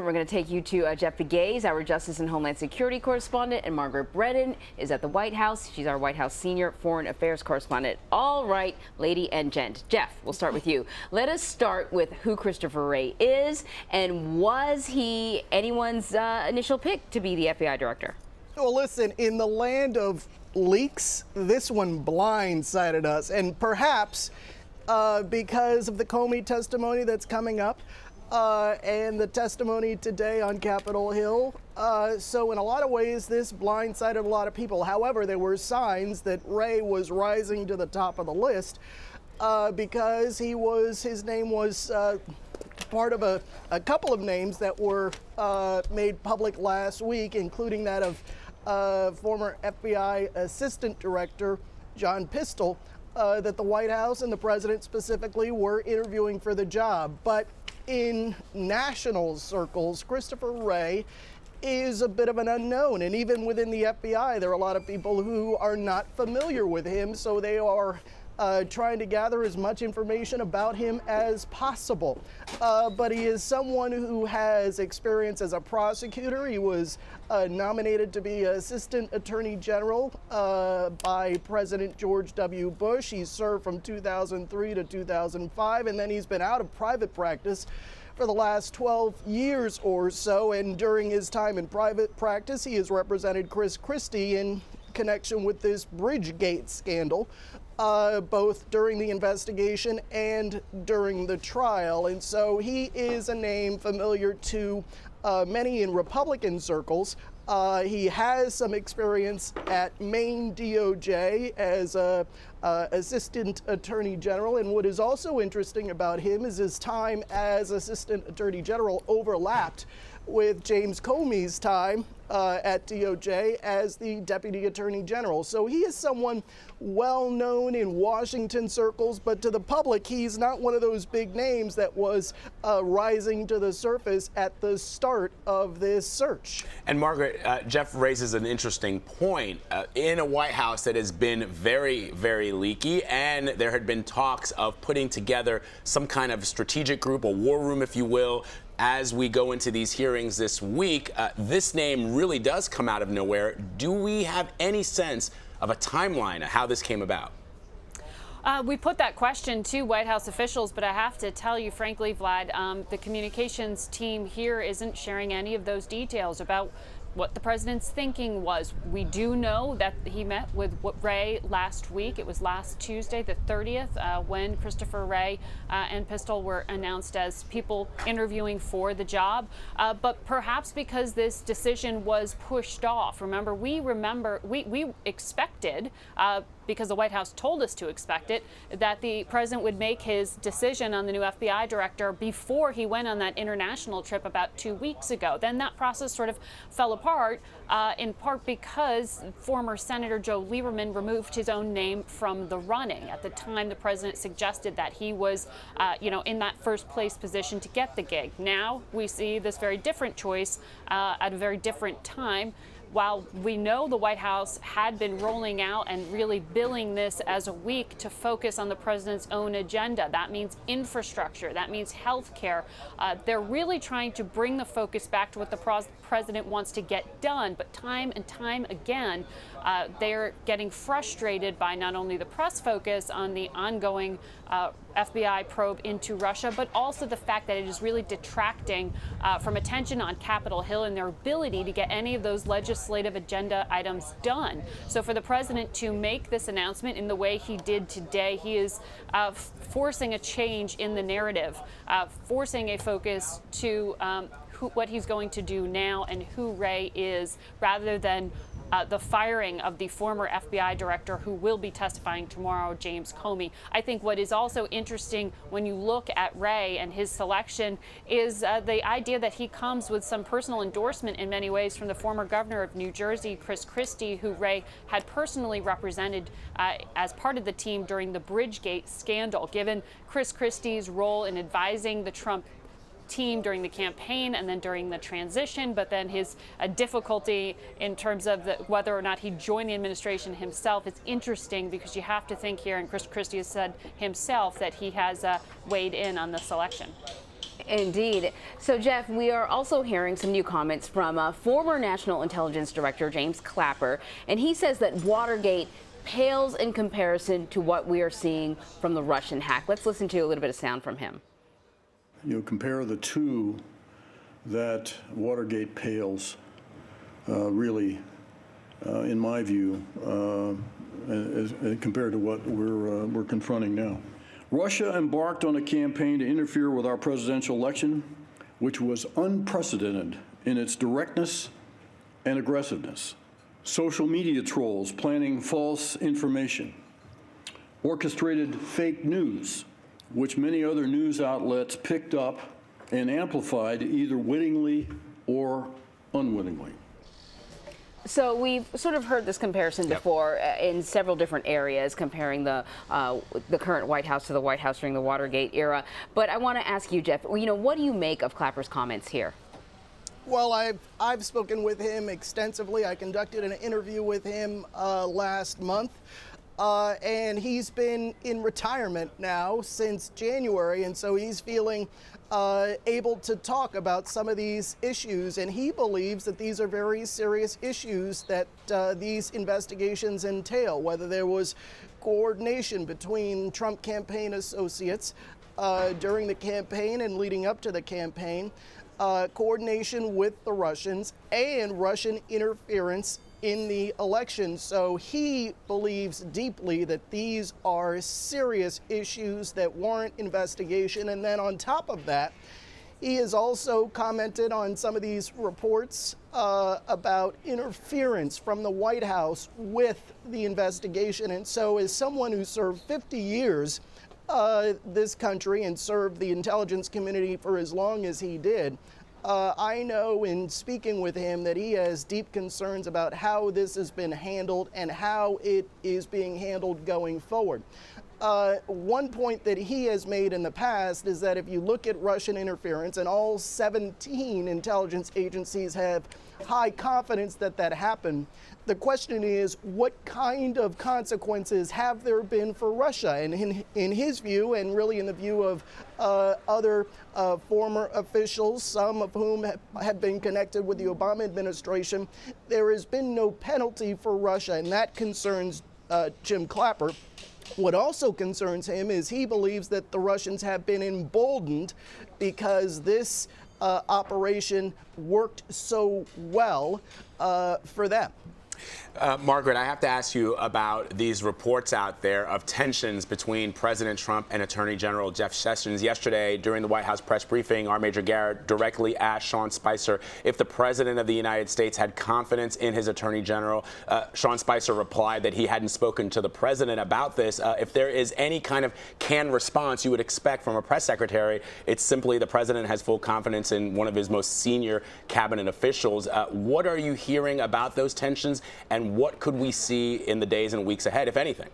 We're going to take you to Jeff Gaze, our Justice and Homeland Security correspondent, and Margaret Brennan is at the White House. She's our White House senior foreign affairs correspondent. All right, lady and gent. Jeff, we'll start with you. Let us start with who Christopher Wray is, and was he anyone's initial pick to be the FBI director? Well, listen, in the land of leaks, this one blindsided us, and perhaps because of the Comey testimony that's coming up, and the testimony today on Capitol Hill. So in a lot of ways, this blindsided a lot of people. However, there were signs that Wray was rising to the top of the list because his name was part of a couple of names that were made public last week, including that of former FBI Assistant Director John Pistol, that the White House and the president specifically were interviewing for the job. But in national circles, Christopher Wray is a bit of an unknown, and even within the FBI, there are a lot of people who are not familiar with him, so they are trying to gather as much information about him as possible. But he is someone who has experience as a prosecutor. He was nominated to be Assistant Attorney General by President George W. Bush. He served from 2003 to 2005, and then he's been out of private practice for the last 12 years or so. And during his time in private practice, he has represented Chris Christie in connection with this Bridgegate scandal, both during the investigation and during the trial. And so he is a name familiar to many in Republican circles. He has some experience at Maine DOJ as a Assistant Attorney General. And what is also interesting about him is his time as Assistant Attorney General overlapped with James Comey's time at DOJ as the Deputy Attorney General. So he is someone well known in Washington circles, but to the public, he's not one of those big names that was rising to the surface at the start of this search. And Margaret, Jeff raises an interesting point. In a White House that has been very, very leaky, and there had been talks of putting together some kind of strategic group, a war room, if you will, as we go into these hearings this week. This name really does come out of nowhere. Do we have any sense of a timeline of how this came about? We put that question to White House officials, but I have to tell you, frankly, Vlad, the communications team here isn't sharing any of those details about what the president's thinking was. We do know that he met with Wray last week. It was last Tuesday, the 30th, when Christopher Wray and Pistol were announced as people interviewing for the job. But perhaps because this decision was pushed off. Remember, we expected, because the White House told us to expect it, that the president would make his decision on the new FBI director before he went on that international trip about 2 weeks ago. Then that process sort of fell apart, in part because former Senator Joe Lieberman removed his own name from the running. At the time, the president suggested that he was, in that first place position to get the gig. Now we see this very different choice at a very different time. While we know the White House had been rolling out and really billing this as a week to focus on the president's own agenda, that means infrastructure, that means health care. They're really trying to bring the focus back to what the president wants to get done. But time and time again, they're getting frustrated by not only the press focus on the ongoing FBI probe into Russia, but also the fact that it is really detracting from attention on Capitol Hill and their ability to get any of those legislative agenda items done. So for the president to make this announcement in the way he did today, he is forcing a change in the narrative, forcing a focus to what he's going to do now and who Wray is, rather than the firing of the former FBI director who will be testifying tomorrow, James Comey. I think what is also interesting when you look at Wray and his selection is the idea that he comes with some personal endorsement in many ways from the former governor of New Jersey, Chris Christie, who Wray had personally represented as part of the team during the Bridgegate scandal. Given Chris Christie's role in advising the Trump team during the campaign and then during the transition, but then his difficulty in terms of whether or not he joined the administration himself is interesting, because you have to think here, and Chris Christie has said himself that he has weighed in on the selection. Indeed. So, Jeff, we are also hearing some new comments from former National Intelligence Director James Clapper, and he says that Watergate pales in comparison to what we are seeing from the Russian hack. Let's listen to a little bit of sound from him. You compare the two, that Watergate pales really, in my view, as compared to what we're confronting now. Russia embarked on a campaign to interfere with our presidential election, which was unprecedented in its directness and aggressiveness. Social media trolls planting false information, orchestrated fake news, which many other news outlets picked up and amplified either wittingly or unwittingly. So we've sort of heard this comparison before in several different areas, comparing the current White House to the White House during the Watergate era. But I want to ask you, Jeff, what do you make of Clapper's comments here? Well, I've spoken with him extensively. I conducted an interview with him last month. And he's been in retirement now since January, and so he's feeling able to talk about some of these issues, and he believes that these are very serious issues that these investigations entail, whether there was coordination between Trump campaign associates during the campaign and leading up to the campaign, coordination with the Russians, and Russian interference in the election. So he believes deeply that these are serious issues that warrant investigation. And then on top of that, he has also commented on some of these reports about interference from the White House with the investigation. And so as someone who served 50 years this country and served the intelligence community for as long as he did, I know in speaking with him that he has deep concerns about how this has been handled and how it is being handled going forward. One point that he has made in the past is that if you look at Russian interference, and all 17 intelligence agencies have high confidence that that happened, the question is, what kind of consequences have there been for Russia? And in his view, and really in the view of other former officials, some of whom have been connected with the Obama administration, there has been no penalty for Russia, and that concerns Jim Clapper. What also concerns him is he believes that the Russians have been emboldened because this operation worked so well for them. Margaret, I have to ask you about these reports out there of tensions between President Trump and Attorney General Jeff Sessions. Yesterday, during the White House press briefing, our Major Garrett directly asked Sean Spicer if the President of the United States had confidence in his Attorney General. Sean Spicer replied that he hadn't spoken to the President about this. If there is any kind of canned response you would expect from a press secretary, it's simply the President has full confidence in one of his most senior cabinet officials. What are you hearing about those tensions, and what could we see in the days and weeks ahead, if anything?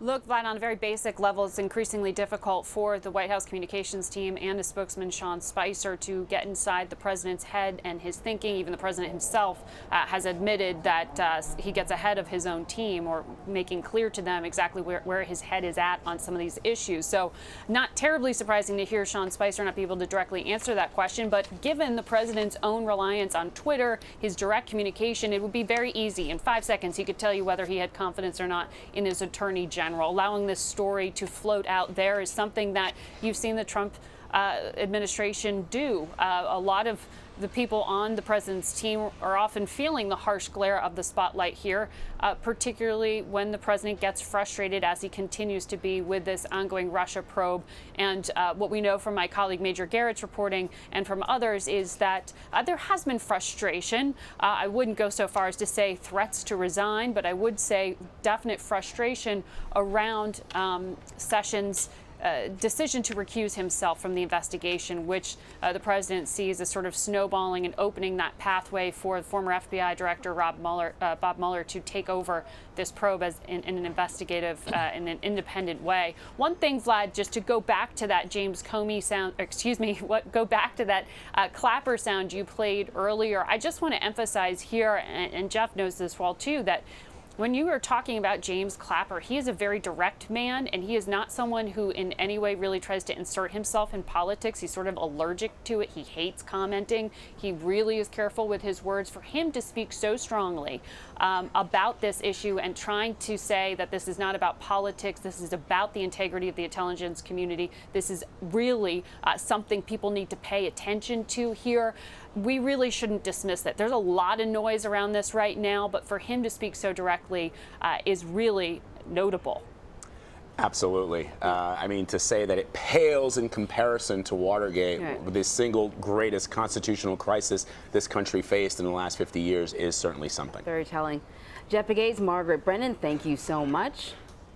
Look, Vlad, on a very basic level, it's increasingly difficult for the White House communications team and his spokesman, Sean Spicer, to get inside the president's head and his thinking. Even the president himself has admitted that he gets ahead of his own team, or making clear to them exactly where his head is at on some of these issues. So not terribly surprising to hear Sean Spicer not be able to directly answer that question. But given the president's own reliance on Twitter, his direct communication, it would be very easy. In 5 seconds, he could tell you whether he had confidence or not in his attorney general. Allowing this story to float out there is something that you've seen the Trump administration do. A lot of the people on the president's team are often feeling the harsh glare of the spotlight here, particularly when the president gets frustrated, as he continues to be with this ongoing Russia probe. And what we know from my colleague Major Garrett's reporting and from others is that there has been frustration. I wouldn't go so far as to say threats to resign, but I would say definite frustration around Sessions' decision to recuse himself from the investigation, which the president sees as sort of snowballing and opening that pathway for the former FBI director Bob Mueller to take over this probe as in an investigative, in an independent way. One thing, Vlad, just to go back to that James Comey sound, go back to that Clapper sound you played earlier. I just want to emphasize here, and Jeff knows this well too, that When you are talking about James Clapper, he is a very direct man, and he is not someone who in any way really tries to insert himself in politics. He's sort of allergic to it. He hates commenting. He really is careful with his words. For him to speak so strongly about this issue and trying to say that this is not about politics, this is about the integrity of the intelligence community, this is really something people need to pay attention to here. We really shouldn't dismiss that. There's a lot of noise around this right now, but for him to speak so directly is really notable. Absolutely. I mean, to say that it pales in comparison to Watergate, Right. the single greatest constitutional crisis this country faced in the last 50 years, is certainly something. Very telling. Jeff Pegues, Margaret Brennan, thank you so much.